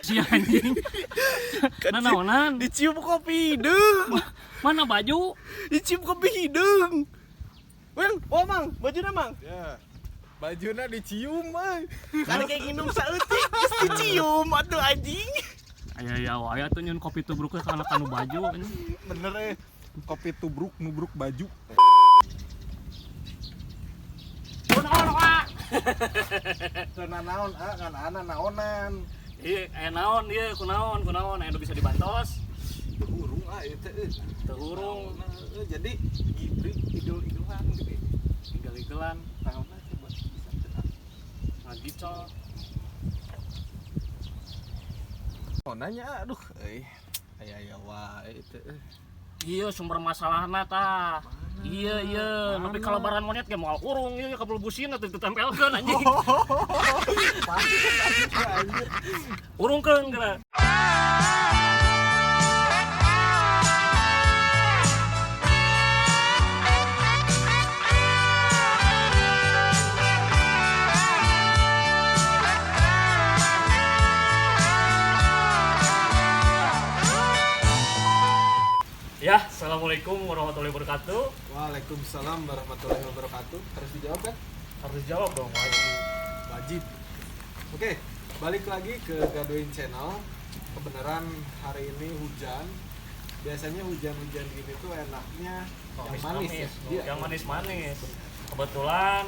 si anjing. Nanaonan? Dicium kopi hidung. Mana baju? Dicium kopi hidung. Well, mang, bajuna mang. Ya. Bajuna dicium euy. Kan kayak nginum saeutik geus dicium atuh anjing. Aya wae atuh nyeun kopi tubruk ke kana kanu baju anjing. Bener kopi tubruk nubruk baju. Teu naon kan ana naonan. Iya, naon ieu kunaon anu bisa dibantos. Urung ieu teh Teu urung, jadi idul-idulan gitu. igel-igelan, Naonna teh buat bisa teu. ngagicot. Oh nanya aduh aya wae teh. Iya sumber masalahna tah. Iya, tapi kalau baran monyet ge moal urung ieu kabel busina teu ditempelkeun anjing. Urungkeun geura. Ya, assalamualaikum warahmatullahi wabarakatuh. Waalaikumsalam warahmatullahi wabarakatuh. Harus dijawab kan? Harus jawab dong, Wajib. Oke, balik lagi ke Gadoin Channel. Kebenaran hari ini hujan. Biasanya hujan-hujan gini tuh enaknya yang manis ya. Iya. Yang manis-manis. Kebetulan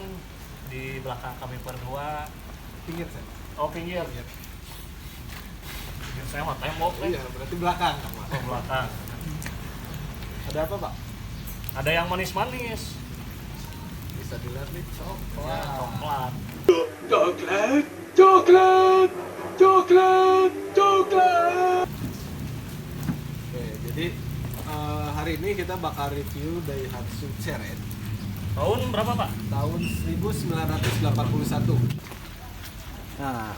di belakang kami berdua, Pinggir saya. oh pinggir. Pinggir. Pinggir saya mah tembok Iya, berarti belakang sama. Oh, belakang. Ada apa, Pak? Ada yang manis-manis. Bisa dilihat nih, Ya, coklat. coklat. Oke, jadi hari ini kita bakal review Daihatsu Chered Tahun berapa, Pak? tahun 1981. Nah,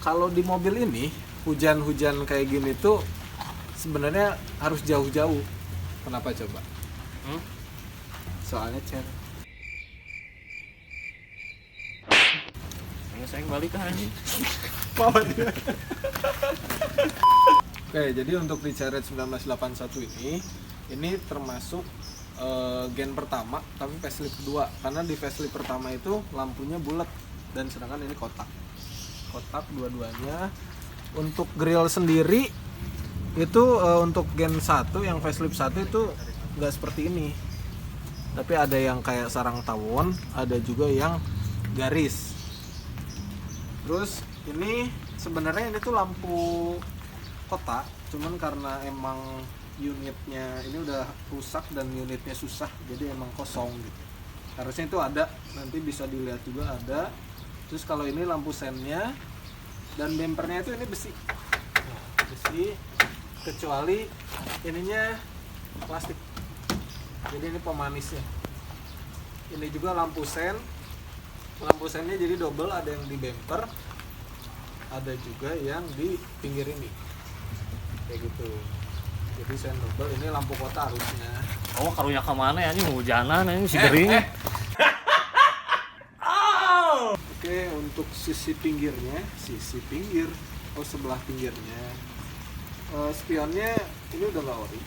kalau di mobil ini hujan-hujan kayak gini tuh sebenarnya harus jauh-jauh. Kenapa coba? Soalnya Chered. Saya balik ke anjing. Oke, jadi untuk di Chered 1981 ini termasuk gen pertama tapi facelift kedua, karena di facelift pertama itu lampunya bulat dan sedangkan ini kotak dua-duanya. Untuk grill sendiri itu untuk gen 1 yang facelift 1 itu nggak seperti ini, tapi ada yang kayak sarang tawon, ada juga yang garis. Terus ini sebenarnya ini tuh lampu kotak, cuman karena emang unitnya ini udah rusak dan unitnya susah, jadi emang kosong gitu. Harusnya itu ada, nanti bisa dilihat juga ada. Terus kalau ini lampu sennya dan bempernya itu ini besi. Nah, besi kecuali ininya plastik. Jadi ini pemanisnya. Ini juga lampu sen. Lampu sennya jadi double, ada yang di bemper, ada juga yang di pinggir ini. Kayak gitu. Jadi sen double, ini lampu kota harusnya. Oh, karunya ke mana ya? Ini hujanan ini si gering. Oke, untuk sisi pinggir, sebelah pinggirnya. Spionnya ini udah nggak ori.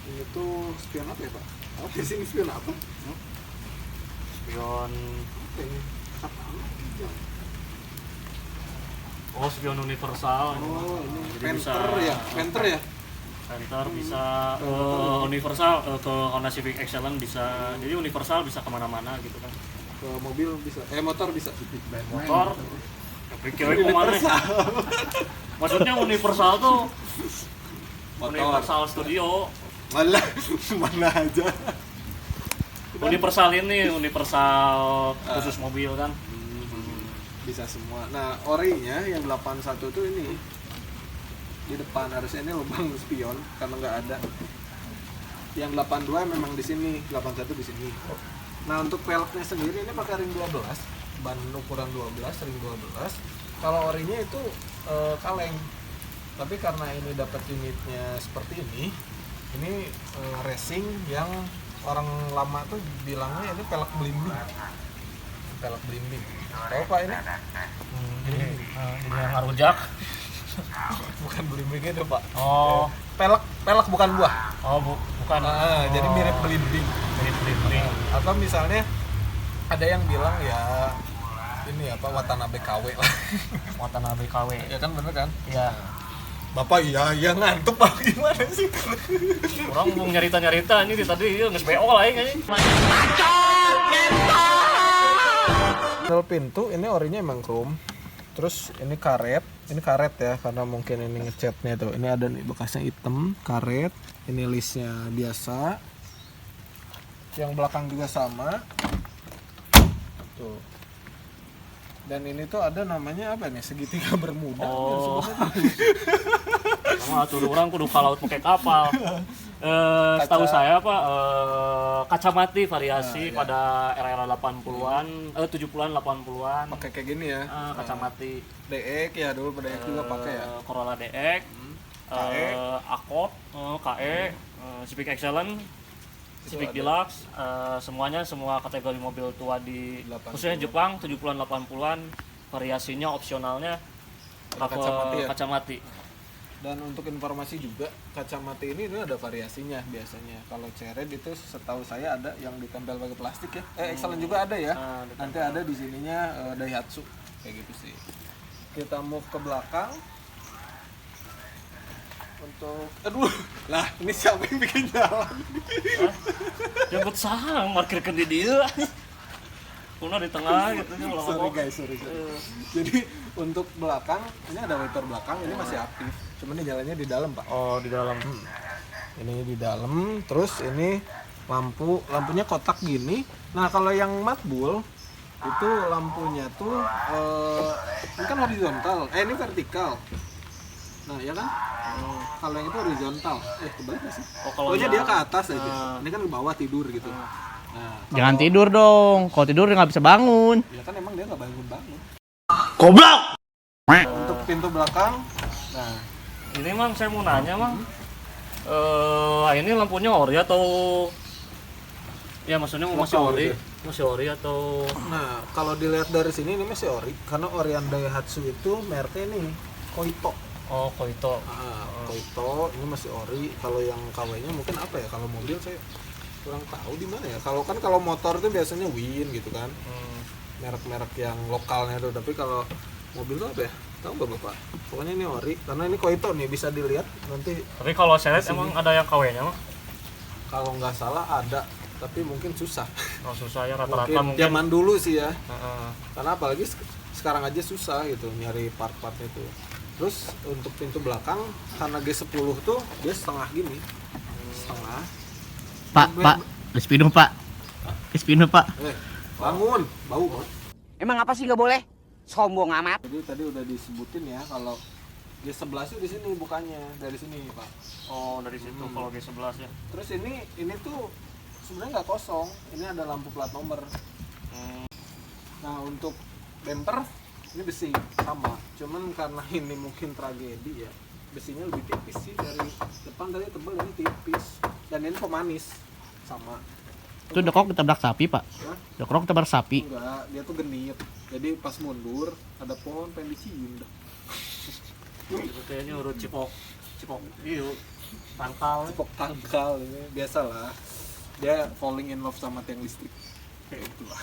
Ini tuh spion apa ya, Pak? Apa sih ini spion apa? Spion. Oke. Oh, spion universal. Oh, ini Jadi Panther bisa- ya? Panther ya? Center bisa universal ke Honda Civic Excellent bisa, jadi universal bisa kemana-mana gitu kan. Ke mobil bisa, motor bisa. Motor pikir kemana? Maksudnya universal tuh Motor. Universal Studio. Malah mana aja. Universal ini universal khusus mobil kan. Bisa semua. Nah, orinya yang 81 tuh ini di depan, harusnya ini lubang spion karena nggak ada. Yang 82 memang di sini, 81 di sini. Nah, untuk velgnya sendiri ini pakai ring 12, ban ukuran 12, ring 12. Kalau orinya itu kaleng. Tapi karena ini dapat unitnya seperti ini racing yang orang lama tuh bilangnya ini pelek belimbing. Pelek belimbing. Tahu Pak ini? Ini yang ngarujak. Bukan belimbing itu pak. Oh, Pelek bukan buah. bukan. Jadi mirip belimbing. Mirip belimbing. Atau misalnya ada yang bilang ya ini apa Watanabe KW lah. Watanabe KW. Ya kan bener kan? Iya. Bapak iya ngantuk pak, gimana sih? Orang mau nyarita ini tadi geus BO lah ini. Panel pintu ini orinya emang chrome. Terus ini karet ya karena mungkin ini ngecatnya tuh. Ini ada nih bekasnya hitam, karet. Ini listnya biasa. Yang belakang juga sama. Tuh. Dan ini tuh ada namanya apa nih? Segitiga bermuda. Oh. Sama atuh orang kudu ka laut pakai kapal. Setahu saya Pak, kacamati variasi pada era-era 80-an, 70-an, 80-an. Pakai kayak gini ya. Kacamati DX ya dulu pada DX juga pakai ya. Corolla DX, KE. Accord, KE, Civic Excellent, Civic Deluxe, semua kategori mobil tua di 80. khususnya Jepang 70-an 80-an, variasinya opsionalnya Kacamati ya? kacamati. Dan untuk informasi juga kacamata ini ada variasinya biasanya. Kalau Cered itu setahu saya ada yang ditempel pakai plastik ya. Excellent juga ada ya. Nanti ada di sininya Daihatsu kayak gitu sih. Kita move ke belakang. Untuk lah ini siapa yang bikin jalan? Jemput sahang parkirkeun di dieu. Kuna di tengah gitu nya ulah Sorry ngomong. guys. Jadi untuk belakang ini ada wiper belakang ini masih aktif. Cuman ini jalannya di dalam pak. Oh, di dalam. Ini di dalam. Terus ini lampunya kotak gini. Nah kalau yang matbul itu lampunya tuh ini kan horizontal. Ini vertikal. Nah ya kan. Kalau yang itu horizontal. Kebalik nggak sih? Pokoknya dia ke atas aja. Ini kan ke bawah tidur gitu. Nah, Jangan tidur dong. Kalau tidur nggak bisa bangun. ya kan emang dia nggak bangun. Goblok. Untuk pintu belakang, nah Ini Mang, saya mau nanya Mang. Ini lampunya ori atau ya maksudnya masih Lokal ori? gitu. Masih ori atau Nah, kalau dilihat dari sini ini masih ori karena orian Daihatsu itu mereknya ini Koito. oh Koito. Koito ini masih ori. Kalau yang KW-nya mungkin apa ya? Kalau mobil saya kurang tahu di mana ya. Kalau motor itu biasanya Win gitu kan. Merek-merek yang lokalnya tuh. Tapi kalau mobil itu apa ya? Tahu nggak Bapak? Pokoknya ini ori karena ini Koito nih bisa dilihat nanti. Tapi kalau saya lihat emang ada yang KW-nya Mang. Kalau nggak salah ada, tapi mungkin susah. Oh, susah ya rata-rata Mungkin mungkin. zaman dulu sih ya. Heeh. Karena apalagi sekarang aja susah gitu nyari part-partnya tuh. Terus untuk pintu belakang karena G10 tuh dia setengah gini. Setengah. Pak, Despino Pak. Bangun, bau. Emang apa sih nggak boleh? Sombong amat. Jadi tadi udah disebutin ya kalau G11 itu di sini bukannya dari sini, Pak. Oh, dari situ kalau G11 ya. Terus ini tuh sebenarnya nggak kosong. Ini ada lampu plat nomor. Nah, untuk bumper ini besi sama. Cuman karena ini mungkin tragedi ya. Besinya lebih tipis sih dari depan, tadi tebal, ini tipis. Dan ini pemanis sama. Itu dekrok ditabrak sapi Pak. Hah? Dekrok ditabrak sapi. Enggak, dia tuh genit. Jadi pas mundur ada pohon pengen dicium dah. Kayaknya urut cipok. Iya. Tangkal. Tepok tangkal ini biasalah. Dia falling in love sama tiang listrik. Kayak itulah.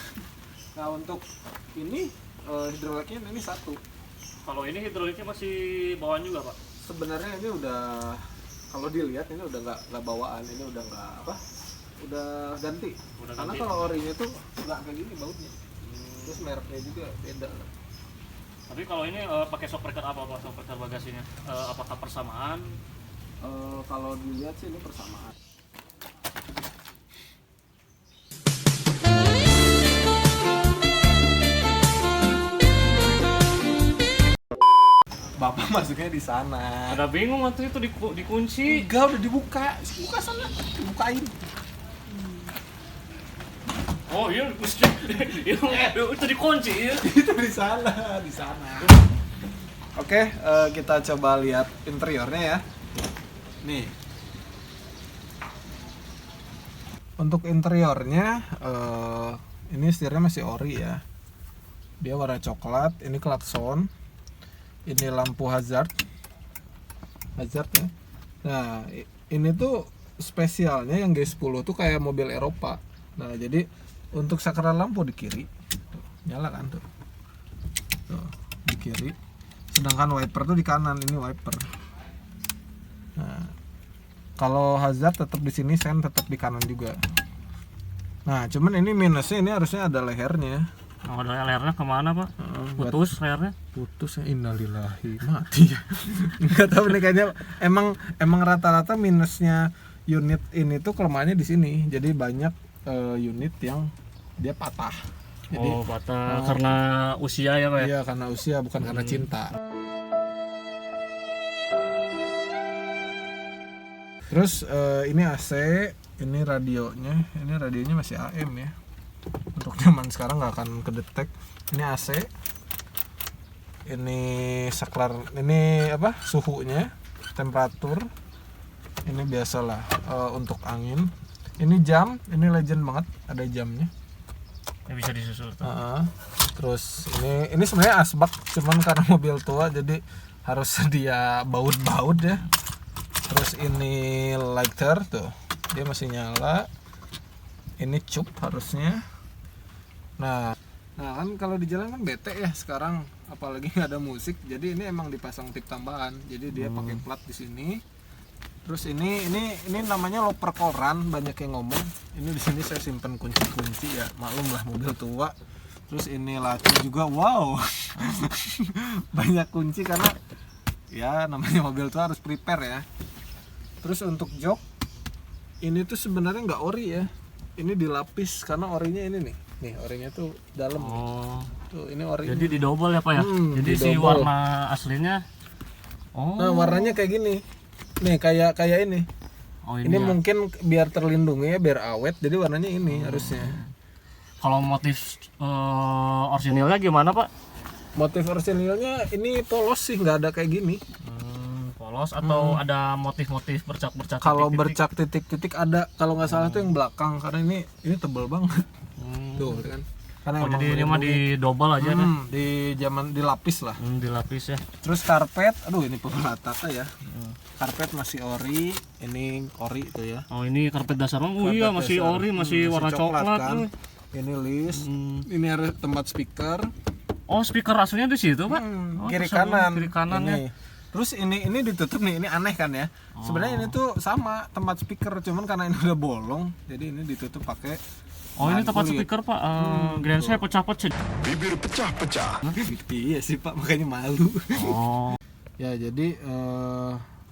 Nah, untuk ini hidroliknya ini satu. Kalau ini hidroliknya masih bawaan juga, Pak. Sebenarnya ini udah kalau dilihat ini udah nggak bawaan, ini udah nggak apa? Udah ganti. Karena ganti. kalau orinya tuh nggak kayak gini baunya. Terus mereknya juga beda. Tapi kalau ini pakai shock breaker apa Pak? Shock breaker bagasinya? Apakah persamaan? Kalau dilihat sih ini persamaan. Bapak masuknya di sana. Ada bingung waktu itu dikunci. Enggak, udah dibuka. Buka sana, dibukain. Oh iya, dikunci. Itu dikunci ya. Itu di sana. Oke, kita coba lihat interiornya ya. Nih. Untuk interiornya, ini setirnya masih ori ya. Dia warna coklat. Ini klakson. Ini lampu hazard. hazard ya. Nah ini tuh spesialnya yang G10 tuh kayak mobil Eropa. Nah jadi untuk saklar lampu di kiri tuh, nyala kan tuh di kiri, sedangkan wiper tuh di kanan. Ini wiper. Nah kalau hazard tetap di sini, sen tetap di kanan juga. Nah cuman ini minusnya, ini harusnya ada lehernya. Oh, lehernya kemana pak? Putus lehernya? Putus ya, innalillahi, mati ya. Nggak tahu nih, kayaknya emang rata-rata minusnya unit ini tuh kelemahannya di sini. Jadi banyak unit yang dia patah. Jadi, patah karena usia ya pak ya? Iya karena usia, bukan karena cinta. Terus ini AC, ini radionya masih AM ya. Untuk zaman sekarang nggak akan kedetek. Ini AC, ini saklar, ini apa? Suhunya, temperatur. Ini biasalah untuk angin. Ini jam, ini legend banget, ada jamnya. Yang bisa disusul. Terus ini sebenarnya asbak, cuman karena mobil tua jadi harus sedia baut-baut ya. Terus ini lighter tuh, dia masih nyala. Ini cup harusnya. Nah kan kalau di jalan kan bete ya sekarang, apalagi nggak ada musik. Jadi ini emang dipasang tip tambahan. Jadi dia pakai plat di sini. Terus ini namanya loper koran, banyak yang ngomong. Ini di sini saya simpen kunci-kunci ya, maklum lah mobil tua. Terus ini laci juga, wow. Banyak kunci karena ya namanya mobil tua harus prepare ya. Terus untuk jok ini tuh sebenarnya nggak ori ya, ini dilapis karena orinya ini nih orinya tuh dalam. Tuh ini ori. Jadi didobel ya pak ya? Jadi si didobel. warna aslinya. Nah warnanya kayak gini, nih kayak ini. Ini ya. mungkin biar terlindungi ya, biar awet. Jadi warnanya ini harusnya. Kalau motif orisinilnya gimana pak? Motif orisinilnya ini polos sih, nggak ada kayak gini. Polos atau ada motif-motif bercak-bercak? Kalau titik-titik? bercak titik-titik ada, kalau nggak salah tuh yang belakang, karena ini tebal banget. Tuh kan. Karena jadi ini mah di double aja kan? Di zaman dilapis lah. Dilapis ya. Terus karpet, aduh ini pemerata ya. Karpet masih ori, ini ori tuh ya. Oh ini karpet dasar. Oh iya Karpet masih dasar. ori, masih warna coklat. kan. Ini list, ini ada tempat speaker. Oh speaker aslinya di situ pak? Oh, Kiri tersambung kanan. Kiri kanan ini. ya. Terus ini ditutup nih, ini aneh kan ya. Sebenarnya ini tuh sama tempat speaker, cuman karena ini udah bolong, jadi ini ditutup pakai. Oh ini tempat kulit. speaker pak. Grand saya pecah-pecah. Bibir pecah-pecah. Iya sih pak, makanya malu. Oh. Ya jadi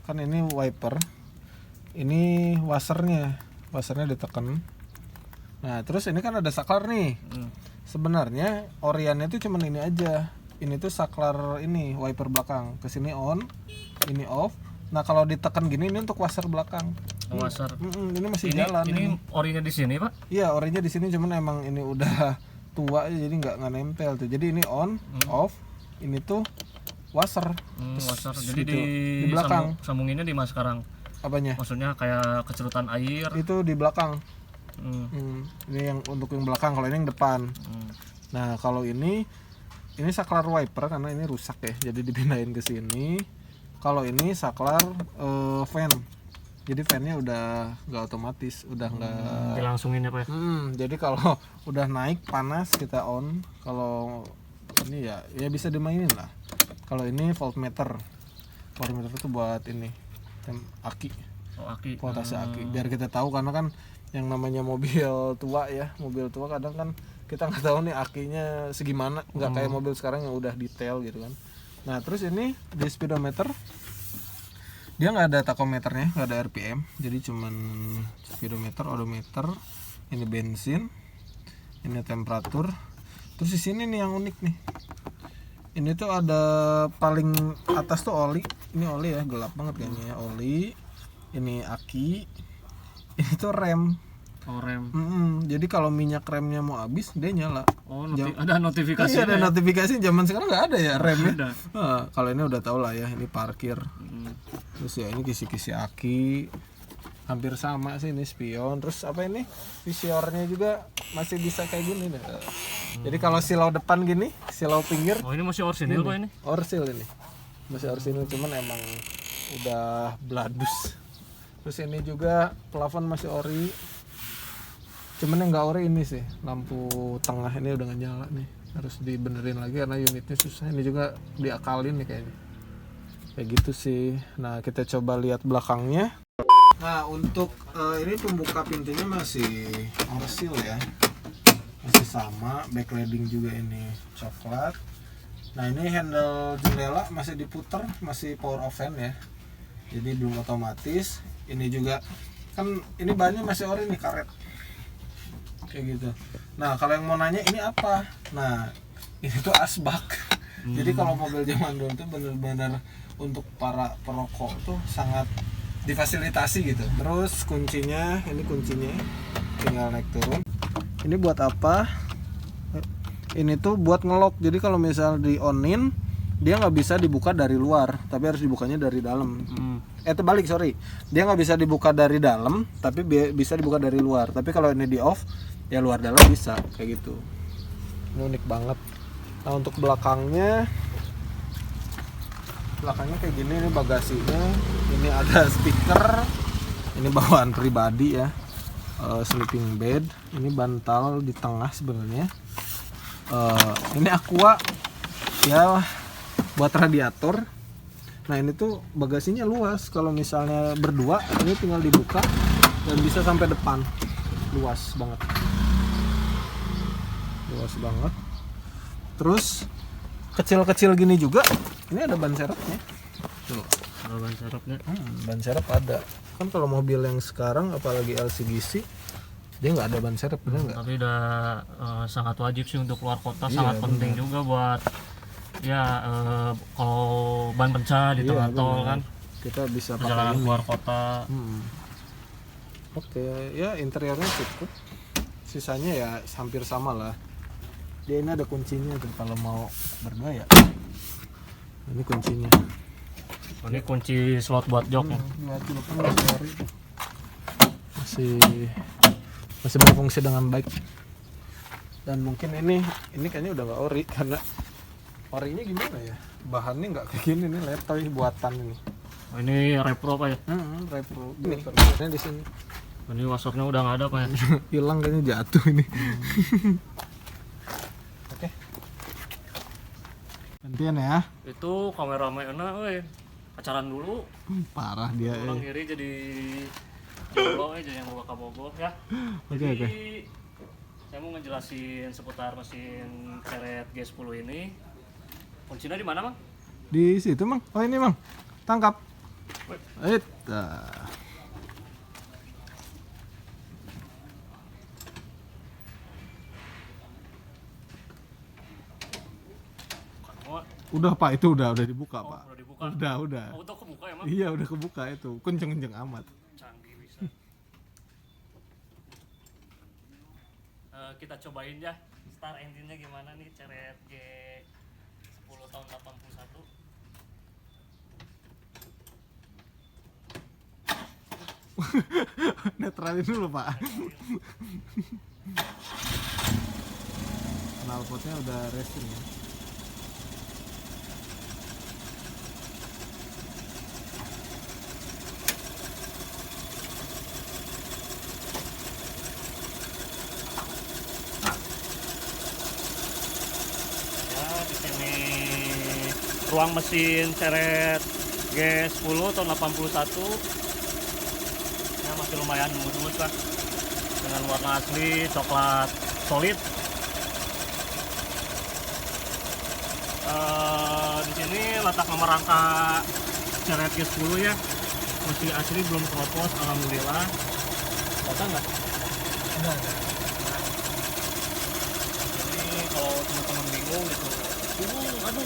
kan ini wiper, ini wassernya ditekan. Nah terus ini kan ada saklar nih. Sebenarnya oriannya tuh cuman ini aja. Ini tuh saklar ini wiper belakang, kesini on, ini off. Nah kalau ditekan gini ini untuk washer belakang. Washer. Ini masih jalan. Ini orinya di sini pak? Iya orinya di sini, cuman emang ini udah tua jadi nggak nempel tuh. Jadi ini on, off, ini tuh washer. Washer. Jadi gitu. Di belakang. Sambunginnya di mana sekarang? Apanya? Maksudnya kayak kecerutan air. Itu di belakang. Hmm. Ini yang untuk yang belakang, kalau ini yang depan. Nah kalau ini saklar wiper karena ini rusak ya, jadi dipindahin ke sini. Kalau ini saklar fan, jadi fannya udah nggak otomatis, udah nggak Dilangsungin ya pak ya? jadi kalau udah naik panas kita on. Kalau ini ya bisa dimainin lah. Kalau ini voltmeter itu buat ini aki, Aki. voltase aki, biar kita tahu, karena kan yang namanya mobil tua kadang kan kita nggak tahu nih akinya segimana, nggak kayak mobil sekarang yang udah detail gitu kan. Nah terus ini di speedometer dia nggak ada takometernya, nggak ada RPM, jadi cuman speedometer, odometer, ini bensin, ini temperatur. Terus di sini nih yang unik nih, ini tuh ada paling atas tuh oli, ini oli ya, gelap banget kayaknya ya, oli, ini aki, ini tuh rem. Oh rem. Jadi kalau minyak remnya mau habis dia nyala. Oh ada notifikasi. Iya ada notifikasi. Zaman sekarang nggak ada ya remnya. Ada. Kalau ini udah tau lah ya, ini parkir. Terus ya ini kisi-kisi aki, hampir sama sih, ini spion. Terus apa ini visiornya juga masih bisa kayak gini nih. Jadi kalau silau depan gini, silau pinggir. Oh ini masih orisinil pak ini? Orsil ini masih orisinil, cuman emang udah bladus. Terus ini juga plafon masih ori. Cuman yang nggak ori ini sih, lampu tengah ini udah nggak nyala nih. Harus dibenerin lagi karena unitnya susah. Ini juga diakalin nih kayaknya. Kayak gitu sih. Nah, kita coba lihat belakangnya. Nah, untuk ini pembuka pintunya masih orsil ya. Masih sama, backlighting juga ini coklat. Nah, ini handle jendela masih diputer, masih power off fan ya. Jadi belum otomatis. Ini juga kan ini bannya masih ori nih, karet. Kayak gitu. Nah, kalau yang mau nanya ini apa? Nah, ini tuh asbak. Jadi kalau mobil zaman dulu tuh bener-bener untuk para perokok tuh sangat difasilitasi gitu. Terus kuncinya, ini kuncinya tinggal naik turun. Ini buat apa? Ini tuh buat ngelok. Jadi kalau misal di onin, dia nggak bisa dibuka dari luar, tapi harus dibukanya dari dalam. Terbalik, sorry. Dia nggak bisa dibuka dari dalam, tapi bisa dibuka dari luar. Tapi kalau ini di off, ya luar dalam bisa, kayak gitu. Ini unik banget. Nah, untuk belakangnya kayak gini, ini bagasinya. Ini ada speaker. Ini bawaan pribadi ya. Sleeping bed. Ini bantal di tengah sebenarnya. Ini aqua ya buat radiator. Nah, ini tuh bagasinya luas. Kalau misalnya berdua, ini tinggal dibuka dan bisa sampai depan. Luas banget. Terus kecil-kecil gini juga. Ini ada ban serepnya. Tuh, Ada ban serepnya. ban serep ada. Kan kalau mobil yang sekarang apalagi LCGC, dia nggak ada ban serep, bener nggak? Tapi udah sangat wajib sih untuk keluar kota, Iya, sangat penting juga buat ya kalau ban pecah di tengah tol kan, Kita bisa perjalanan pakai ini. keluar kota. Oke, ya interiornya cukup. Sisanya ya hampir sama lah. Dia ini ada kuncinya tuh kalau mau berdua ya. Ini kuncinya. Ini kunci slot buat jok. Masih berfungsi dengan baik. Dan mungkin ini kayaknya udah nggak ori karena orinya gimana ya? Bahannya nggak kayak gini nih, letoy buatan ini. Oh, ini repro apa ya? Repro. Ini di sini. Ini wasopnya udah nggak ada apa ya? Hilang kayaknya, jatuh ini. Oke. Gantian ya. Itu kameramennya, pacaran dulu. Parah dia. Orang kiri jadi jomblo aja yang bawa kabogoh ya. Oke. Saya mau ngejelasin seputar mesin seret G10 ini. Kuncinya di mana, Mang? Di situ, Mang. Oh, ini, Mang. Tangkap. Oh, Udah, Pak, itu udah dibuka, Pak. udah dibuka. Udah. Oh, udah kebuka ya, Mang? Iya, udah kebuka itu. Kenceng-kenceng amat. Canggih bisa. Kita cobain ya start engine-nya gimana nih Ceret G10 tahun 81. Netralin dulu, Pak. Knalpotnya udah racing ya. Di sini ruang mesin seret G10 tahun 81. Ya, masih lumayan mulus lah. Dengan warna asli coklat solid. Di sini letak nomor rangka seret G10 ya. Masih asli, belum keropos, alhamdulillah. Data nggak? Ada. Ini kalau teman-teman bingung gitu, aduh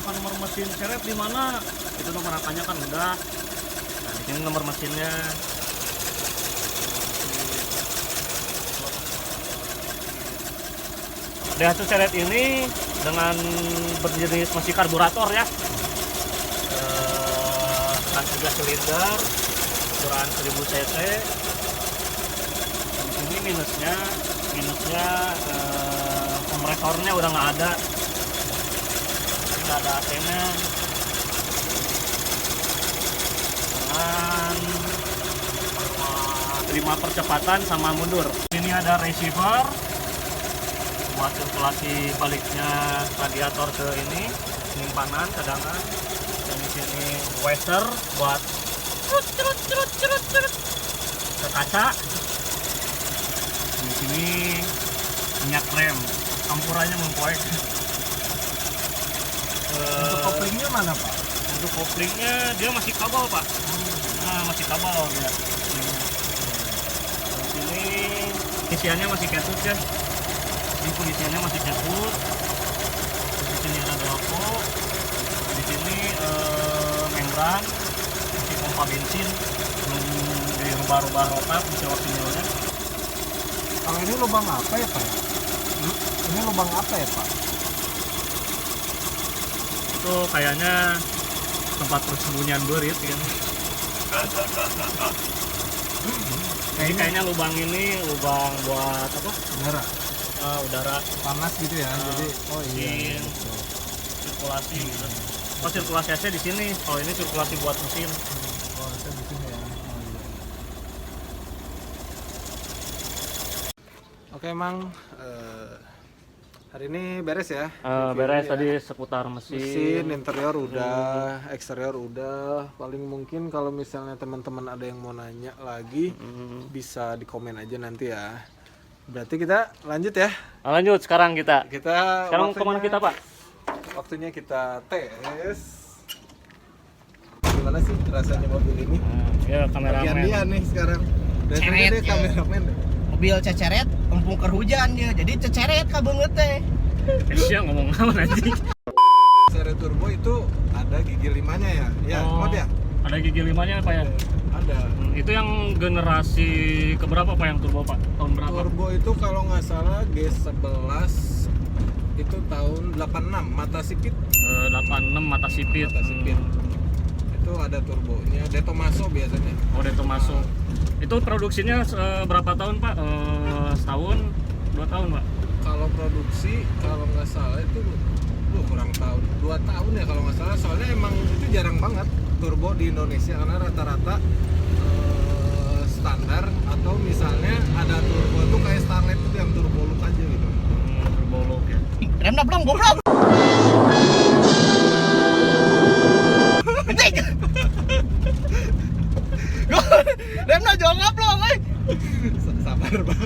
nomor mesin seret di mana? Itu nomor rangkanya kan udah. Nah, di sini nomor mesinnya. Daihatsu seret ini dengan berjenis mesin karburator ya. Kan 3 silinder, ukuran 1000 cc. Di sini minusnya kompresornya udah nggak ada. Nggak ada AC-nya. 5 percepatan sama mundur. Ini ada receiver buat sirkulasi baliknya radiator ke ini, penyimpanan cadangan. Dan di sini washer buat cerut ke kaca. Di sini minyak rem, campurannya mempoek. Untuk koplingnya mana Pak? Untuk koplingnya dia masih kabel Pak. Nah, masih kabel ya. Di sini isiannya masih ketut ya. Ini pengisiannya masih ketut. Di sini ada delco. Di sini membran, masih pompa bensin, belum dirubah-rubah rotak, bisa waktunya. Kalau ini lubang apa ya Pak? Ini lubang apa ya Pak? Itu kayaknya tempat persembunyian berit kan. Kayaknya lubang ini lubang buat apa? Udara. Udara Panas gitu ya. Jadi mesin, sirkulasi gitu. Oh, sirkulasi AC di sini. Kalau ini sirkulasi buat mesin. Oh, saya di sini ya. Oke, Mang. Hari ini beres ya? Beres Reviewnya tadi ya. seputar mesin. Mesin, interior udah, eksterior udah. Paling mungkin kalau misalnya teman-teman ada yang mau nanya lagi, bisa di komen aja nanti ya. Berarti kita lanjut ya. Lanjut sekarang kita. Sekarang Waktunya- kemana kita Pak? Waktunya kita tes. Gimana sih rasanya mobil ini? Ya Bagian dia kameramen. nih sekarang. Dan Ceret, dia ya. kameramen. Mobil ceceret, empung keur hujan ya. Jadi ceceret ka beungeut teh. Siapa ngomong apa nanti? Seri turbo itu ada gigi 5-nya ya? Ya, mod ya? Ada gigi 5-nya Pak ya? Ada. Itu yang generasi keberapa Pak yang turbo Pak? Tahun berapa? Turbo itu kalau nggak salah G11 itu tahun 86 mata sipit. 86 mata sipit. Mata sipit. Itu ada turbonya, De Tomaso biasanya. Oh, Deto masuk. Itu produksinya berapa tahun Pak? Setahun? 2 tahun Pak? Kalau produksi kalau nggak salah itu kurang tahun 2 tahun ya kalau nggak salah, soalnya emang itu jarang banget turbo di Indonesia karena rata-rata standar atau misalnya ada turbo tuh kayak Starlet itu yang turbo look aja gitu. Turbo look ya. Remna belum goblok. Anjing. Remna jongkok belum, euy. Sabar Pak.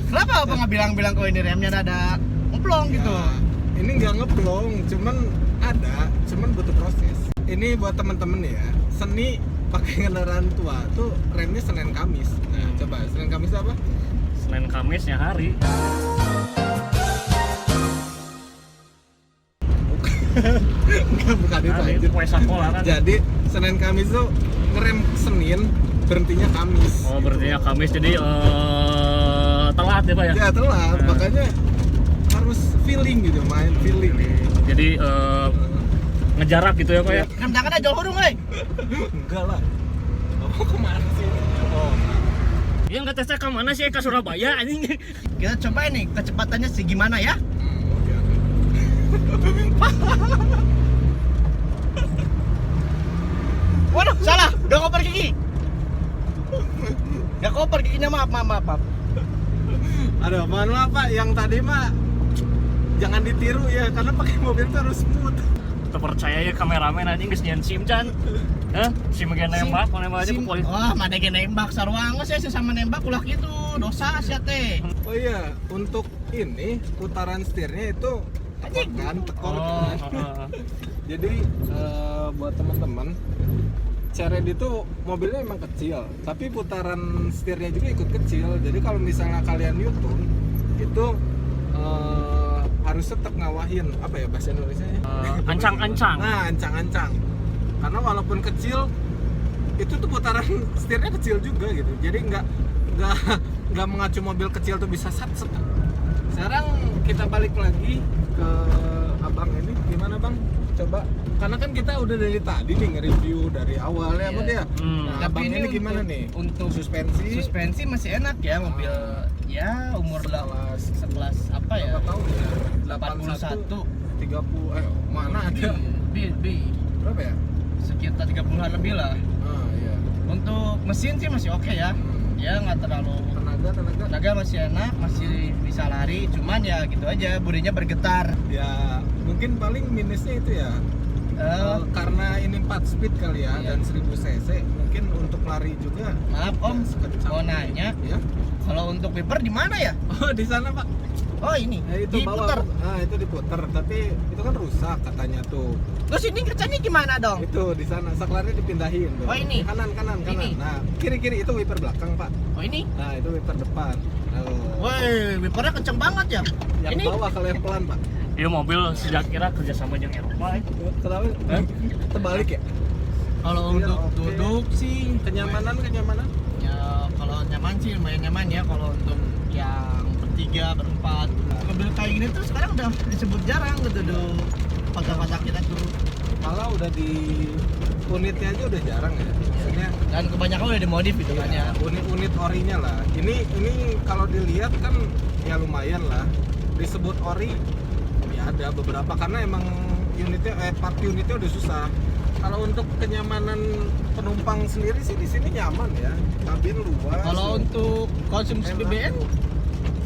Kenapa Abang nggak bilang-bilang kok ini remnya ada ngeblong gitu? Ya, ini nggak ngeblong, cuman butuh proses. Ini buat temen-temen ya, seni pakai kendaraan tua tuh remnya Senin Kamis. Nah, coba Senin Kamis apa? Senin Kamisnya hari. Bukan itu Hari aja. itu kue sakola kan. Jadi Senin Kamis tuh ngerem Senin, berhentinya Kamis. Oh, berarti ya Kamis jadi telat ya Pak ya? Ya telat, makanya harus feeling gitu, main feeling. Jadi ngejarak gitu ya Pak ya? Rem tangannya jauh hurung, euy. Enggak lah. Oh, kemana sih? Oh, Yang nggak tesnya ke mana sih? Ke Surabaya anjing. Kita coba ini kecepatannya segimana ya? oke. Waduh, salah. Udah koper gigi. Ya koper giginya, maaf. Aduh, mohon maaf Pak, yang tadi mah jangan ditiru ya, karena pakai mobil itu harus smooth. Terpercaya ya kameramen anjing geus nyeun SIM can. Hah? SIM ge nembak, nembak aja ke polisi. Wah, mana ge nembak sarua geus ya sama nembak ulah gitu. Dosa sia teh. Oh iya, untuk ini putaran setirnya itu tekor kan. Jadi buat teman-teman, Ceret itu mobilnya emang kecil, tapi putaran setirnya juga ikut kecil. Jadi kalau misalnya kalian Newton itu harus tetap ngawahin apa ya bahasa Indonesianya? Ancang-ancang. Nah, ancang-ancang. Karena walaupun kecil, itu tuh putaran setirnya kecil juga gitu. Jadi nggak mengacu mobil kecil tuh bisa sat. Sekarang kita balik lagi ke abang ini, gimana bang? Coba, karena kan kita udah dari tadi nih nge-review dari awal ya, Bud ya. Nah, abang ini gimana nih? Untuk suspensi suspensi masih enak ya, mobil ya umur 11 apa ya? berapa tahun ya? 81 30 mana ada? B Berapa ya? sekitar 30-an lebih lah. Ah iya. Untuk mesin sih masih oke ya. Ya nggak terlalu tenaga masih enak, masih bisa lari, cuman ya gitu aja, bodinya bergetar. Ya mungkin paling minusnya itu ya karena ini 4 speed kali ya, Iya. dan 1000 cc mungkin untuk lari juga. Maaf Om, Sekencang mau nanya, ya. kalau untuk wiper di mana ya? Oh di sana Pak. Oh ini, Nah, itu diputar. itu diputer, tapi itu kan rusak katanya tuh. Terus ini kerjanya gimana dong? Itu di sana saklarnya dipindahin tuh. Oh, ini? Kanan. Ini? Nah kiri itu wiper belakang Pak. Oh ini? Nah itu wiper depan. Woi, wipernya kenceng banget ya. Yang Ini bawah kalau yang pelan Pak. Iya mobil sejak kira kerjasama dengan Eropa. Kenapa? Terbalik ya? kalau Iya, untuk oke. duduk sih Kenyamanan. ya kalau nyaman sih lumayan nyaman ya. Kalau untuk yang bertiga, berempat, mobil kayak gini tuh sekarang udah disebut jarang gitu tuh. Kotak-kotak kita tuh. Malah udah di unitnya aja udah jarang ya. Maksudnya Dan kebanyakan udah dimodif gitu kan ya. unit orinya lah. Ini kalau dilihat kan ya lumayan lah. Disebut ori ya ada beberapa karena emang part unitnya udah susah. Kalau untuk kenyamanan penumpang sendiri sih di sini nyaman ya. Kabin luas. Kalau untuk konsumsi Enak. BBM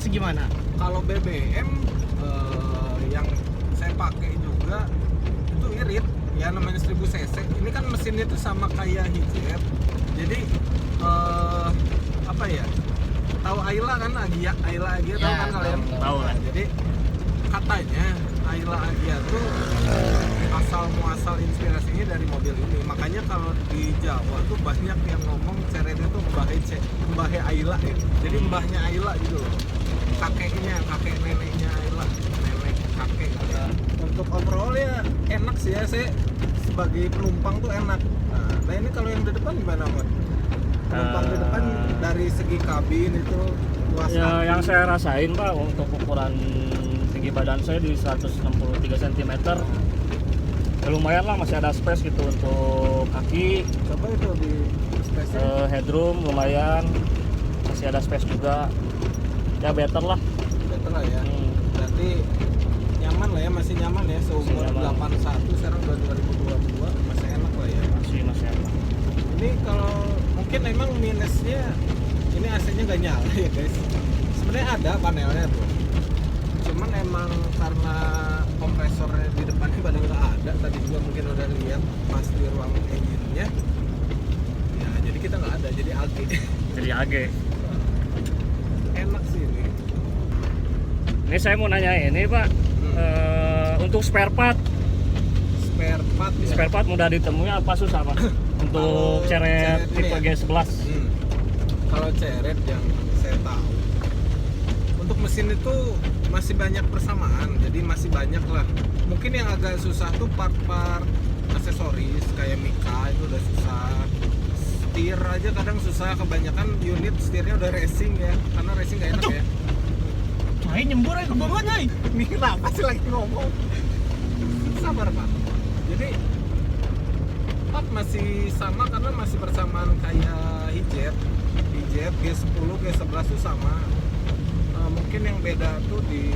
segimana? Kalau BBM yang saya pakai juga itu irit ya, namanya 1000 cc. Ini kan mesinnya itu sama kayak Hijet. Jadi apa ya? Tahu Ayla kan, Agia Ya, tahu kan kalian? tahu lah. Jadi katanya Ayla Agia tuh asal muasal inspirasinya dari mobil ini. Makanya kalau di Jawa tuh banyak yang ngomong Ceret itu mbahnya Ayla ya. Jadi mbahnya Ayla gitu loh. Kakek neneknya Ayla, nenek kakek gitu ya. Untuk overall ya enak sih ya, saya sebagai penumpang tuh enak. Nah ini kalau yang di depan gimana Mas? Penumpang di depan dari segi kabin itu luas Ya, kaki. yang saya rasain Pak untuk ukuran tinggi badan saya di 163 cm. Ya, lumayan lah, masih ada space gitu untuk kaki. Coba itu di space Headroom lumayan, masih ada space juga. Ya better lah. better lah ya. Hmm. Berarti nyaman lah ya, masih nyaman ya, seumur Masih nyaman. 81 sekarang udah 2022 masih enak lah ya. Masih enak. Ini kalau mungkin emang minusnya ini AC-nya nggak nyala ya guys. Sebenarnya ada panelnya tuh, cuman emang karena kompresornya di depannya pada nggak ada. Tadi juga mungkin udah lihat pas di ruang engine-nya ya, jadi kita nggak ada, jadi AG. Jadi AG. Enak sih ini. Ini saya mau nanya ini Pak, untuk spare part Ya. spare part mudah ditemui apa susah Pak? Untuk Ceret Ceret ini tipe ya? G11. Kalau Ceret yang saya tahu, untuk mesin itu masih banyak persamaan, jadi masih banyak lah. Mungkin yang agak susah tuh part-part aksesoris kayak mika itu udah susah. Setir aja kadang susah, kebanyakan unit setirnya udah racing ya, karena racing gak enak ya. Main nyembur aja ke bawah nih. Ini kenapa sih lagi ngomong? Sabar Pak. Jadi part masih sama karena masih bersamaan kayak Hijet G10, G11 tuh sama. Mungkin yang beda tuh di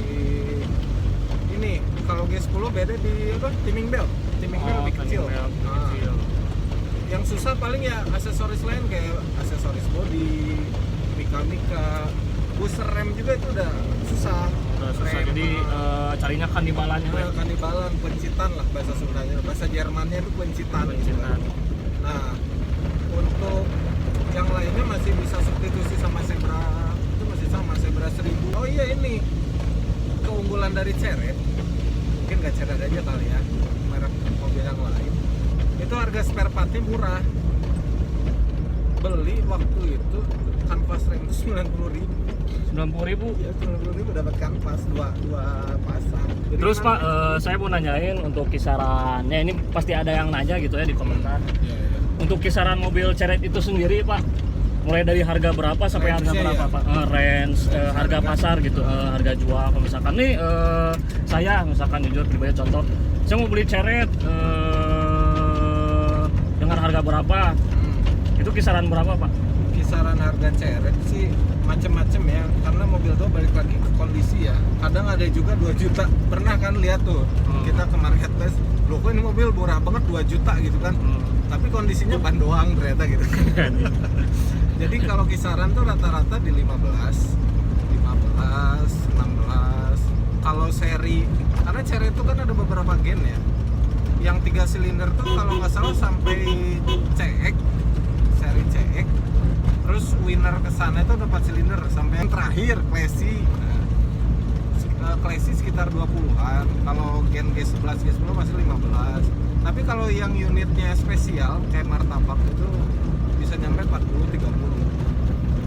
ini, kalau G10 beda di apa? Timing belt lebih kecil. Nah, yang susah paling ya aksesoris lain kayak aksesoris body, mika, booster rem juga itu udah susah. Udah susah, Rem, jadi carinya kandibalannya nah, kanibalan, pencitan lah bahasa Sundanya, bahasa Jermannya itu pencitan. Pencitan. Nah, untuk yang lainnya masih bisa substitusi sama Zebra, itu masih sama Zebra 1000. Oh iya, ini keunggulan dari Ceret, mungkin gak Ceret aja kali ya, merek mobil yang lain, itu harga spare partnya murah. Beli waktu itu kanvas rem 90.000. 90.000. Ya 90.000 dapat kanvas dua pasang. Jadi Terus memang- Pak, saya mau nanyain untuk kisarannya, ini pasti ada yang nanya gitu ya di komentar. Iya, iya. Untuk kisaran mobil Ceret itu sendiri Pak, mulai dari harga berapa sampai harga Range-nya berapa ya? Pak? Range, harga pasar gitu, harga jual. Kalau misalkan nih saya misalkan jujur pribadi contoh, saya mau beli Ceret dengan harga berapa? Itu kisaran berapa Pak? Kisaran harga Ceret sih macem-macem ya, karena mobil tuh balik lagi ke kondisi ya. Kadang ada juga 2 juta, pernah kan lihat tuh kita kemarin tes, loh kok ini mobil murah banget 2 juta gitu kan, tapi kondisinya ban doang ternyata gitu. Jadi kalau kisaran tuh rata-rata di 15, 16. Kalau seri, karena seri itu kan ada beberapa gen ya. Yang 3 silinder tuh kalau nggak salah sampai CX, seri CX. Terus winner kesana itu 4 silinder sampai yang terakhir Classy. Classy sekitar 20-an. Kalau gen G11, G10 masih 15. Tapi kalau yang unitnya spesial kayak martabak itu bisa nyampe 40, 30.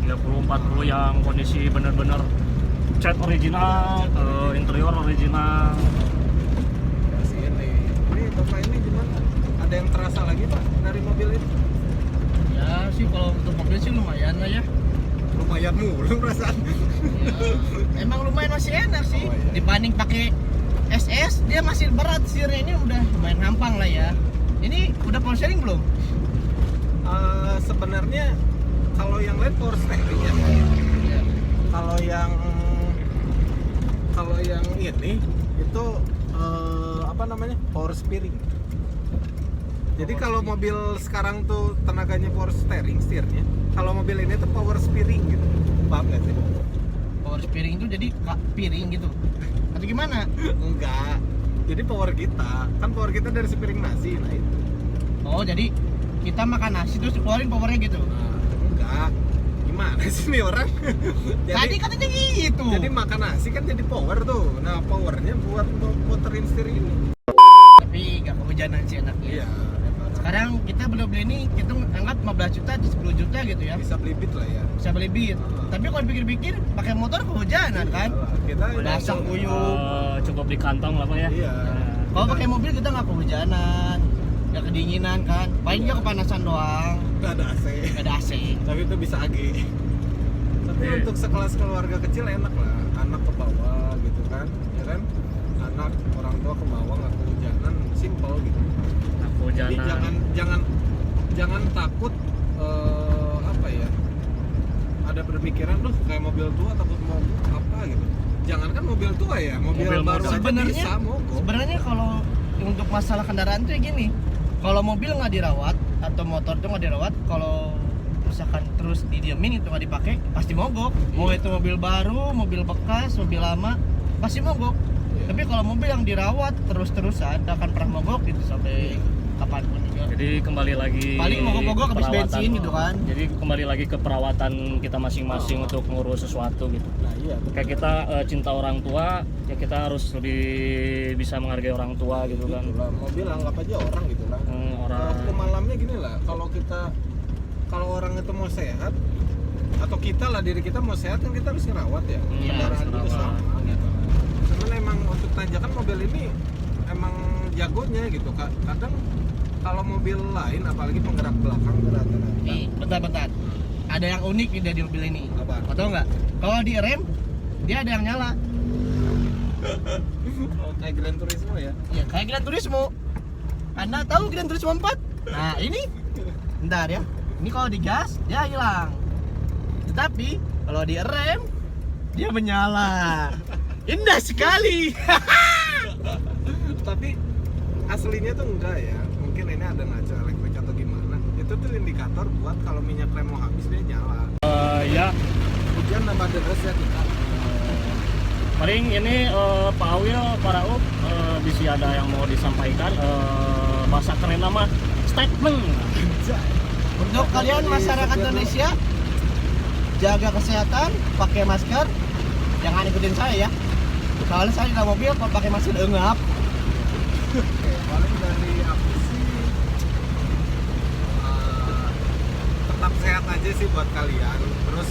30-40 yang kondisi bener-bener cat original, interior original. Kasih ini bapak ini gimana? Ada yang terasa lagi pak dari mobil ini? Ya sih kalau untuk mobil sih lumayan lah ya. Lumayan mulu perasaan. Ya, emang lumayan masih enak sih. Oh, iya. Dibanding pakai SS dia masih berat, setirnya ini udah lumayan gampang lah ya. Ini udah power steering belum? Sebenarnya kalau yang lain power steering ya. Kalau yang ini itu apa namanya, power steering. Jadi kalau mobil sekarang tuh tenaganya power steering, setirnya. Kalau mobil ini tuh power steering gitu. Paham nggak sih? Power steering itu jadi piring gitu. Atau gimana? Enggak. Jadi power kita, kan power kita dari sepiring nasi, nah itu. Oh, jadi kita makan nasi terus keluarin powernya gitu. Nah, enggak. Gimana sih nih orang? Tadi katanya gitu. Jadi makan nasi kan jadi power tuh. Nah, powernya buat muterin setir ini. Tapi gak kehujanan sih enaknya. Iya. Sekarang kita beli ini kita anggap 15 juta di 10 juta gitu ya. Bisa beli beat lah ya. Bisa beli beat. Tapi kalau pikir-pikir pakai motor kehujanan kan. Kita Basah kuyup. Cukup di kantong lah pak ya. Iya. Kalau pakai mobil kita nggak kehujanan, nggak kedinginan kan. Paling dia kepanasan doang. Nggak ada AC. Nggak ada AC. Tapi itu bisa AG. Tapi Iya. untuk sekelas keluarga kecil enak lah. Anak ke bawah gitu kan, ya kan? Anak orang tua ke bawah nggak kehujanan, simple gitu. Jadi Hujanan. jangan takut apa ya? Ada berpikiran loh kayak mobil tua takut mogok apa gitu. Jangankan mobil tua ya, mobil Mobil baru modern. aja bisa mogok. Sebenarnya kalau untuk masalah kendaraan tuh ya gini. Kalau mobil nggak dirawat atau motor tuh nggak dirawat, kalau misalkan terus didiemin itu nggak dipakai, pasti mogok. Mau itu mobil baru, mobil bekas, mobil lama, pasti mogok. Tapi kalau mobil yang dirawat terus-terusan, nggak akan pernah mogok gitu sampai kapanpun juga. Jadi kembali lagi Paling mogok-mogok habis perawatan. bensin gitu kan. Jadi kembali lagi ke perawatan kita masing-masing untuk ngurus sesuatu gitu. Nah iya. Kayak kita cinta orang tua, ya kita harus lebih bisa menghargai orang tua gitu kan. Gitu lah. Mobil anggap aja orang gitu lah. Orang Waktu malamnya gini lah, kalau orang itu mau sehat atau kita lah diri kita mau sehat kan kita harus ngerawat ya. Iya, Kendaraan harus juga ngerawat. sama gitu. Cuman emang untuk tanjakan mobil ini emang jagonya gitu. Kadang kalau mobil lain apalagi penggerak belakang rata-rata. Nih, bentar-bentar. Ada yang unik nih dari mobil ini. Apaan? Atau enggak? Kalau di rem dia ada yang nyala. Oh, kayak Gran Turismo ya. Ya kayak Gran Turismo. Anda tahu Gran Turismo 4? Nah ini, bentar ya. Ini kalau digas dia hilang. Tetapi kalau di rem dia menyala. Indah sekali. Tapi aslinya tuh enggak ya. Mungkin ini ada ngaca elektrik atau gimana. Itu tuh indikator buat kalau minyak rem mau habis dia nyala. ya Hujan nambah deras ya kita. paling ini Pak Awil, Pak Rauf bisa ada yang mau disampaikan bahasa keren nama statement. Untuk kalian masyarakat Indonesia, jaga kesehatan, pakai masker, jangan ikutin saya ya. Soalnya saya di dalam mobil kalau pakai masker engap. Oke, paling dari aku sih tetap sehat aja sih buat kalian. Terus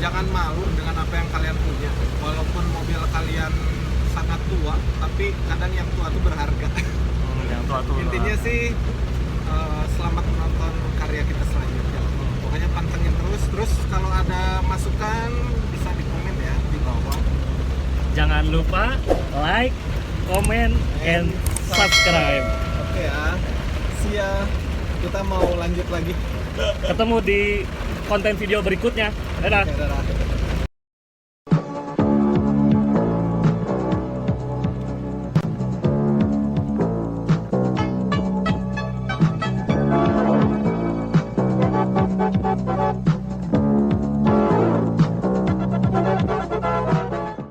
jangan malu dengan apa yang kalian punya. Walaupun mobil kalian sangat tua, tapi kadang yang tua itu berharga. Yang tua-tua. Intinya sih selamat menonton karya kita selanjutnya. Pokoknya pantengin terus kalau ada masukan bisa di komen ya di bawah. Jangan lupa like, comment, and subscribe. Oke ya. Sia, kita mau lanjut lagi. Ketemu di konten video berikutnya. Dadah. Oke, dadah.